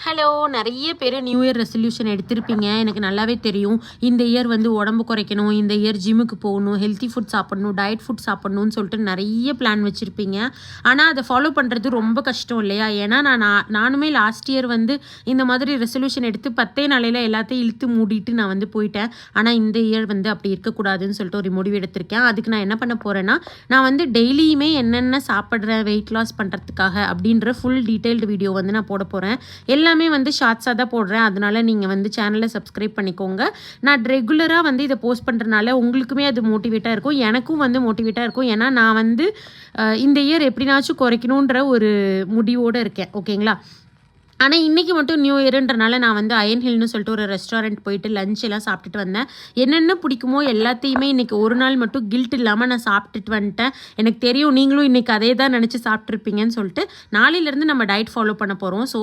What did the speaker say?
Hello, நிறைய பேர் new year resolution எடுத்திருப்பீங்க. எனக்கு நல்லாவே தெரியும். இந்த இயர் வந்து உடம்பு குறைக்கணும், இந்த இயர் ஜிம்முக்கு போகணும், ஹெல்த்தி ஃபுட் சாப்பிடணும், டயட் ஃபுட் சாப்பிடணும்னு சொல்லிட்டு நிறைய பிளான் வச்சுருப்பீங்க. ஆனால் அதை ஃபாலோ பண்ணுறது ரொம்ப கஷ்டம் இல்லையா? ஏன்னா நானுமே லாஸ்ட் இயர் வந்து இந்த மாதிரி ரெசல்யூஷன் எடுத்து 10 நாளையில் எல்லாத்தையும் இழுத்து மூடிட்டு நான் வந்து போயிட்டேன். ஆனால் இந்த இயர் வந்து அப்படி இருக்கக்கூடாதுன்னு சொல்லிட்டு ஒரு முடிவு எடுத்திருக்கேன். அதுக்கு நான் என்ன பண்ண போகிறேன்னா, நான் வந்து டெய்லியுமே என்னென்ன சாப்பிட்றேன் வெயிட் லாஸ் பண்ணுறதுக்காக அப்படின்ற ஃபுல் டீட்டெயில்டு வீடியோ வந்து நான் போட போகிறேன். எல்லாமே வந்து ஷார்ட்ஸாக தான் போடுறேன். அதனால நீங்கள் வந்து சேனலை சப்ஸ்கிரைப் பண்ணிக்கோங்க. நான் ரெகுலராக வந்து இதை போஸ்ட் பண்ணுறதுனால உங்களுக்குமே அது மோட்டிவேட்டாக இருக்கும், எனக்கும் வந்து மோட்டிவேட்டாக இருக்கும். ஏன்னா நான் வந்து இந்த இயர் எப்படினாச்சும் குறைக்கணுன்ற ஒரு முடிவோடு இருக்கேன். ஓகேங்களா? ஆனால் இன்றைக்கி மட்டும் நியூ இயருன்றனால நான் வந்து அயன் ஹில்னு சொல்லிட்டு ஒரு ரெஸ்டாரண்ட் போயிட்டு லஞ்ச் எல்லாம் சாப்பிட்டுட்டு வந்தேன். என்னென்ன பிடிக்குமோ எல்லாத்தையுமே இன்றைக்கி ஒரு நாள் மட்டும் கில்ட் இல்லாமல் நான் சாப்பிட்டுட்டு வந்துட்டேன். எனக்கு தெரியும் நீங்களும் இன்றைக்கி அதே தான் நினச்சி சாப்பிட்ருப்பீங்கன்னு சொல்லிட்டு நாளையிலேருந்து நம்ம டயட் ஃபாலோ பண்ண போகிறோம். ஸோ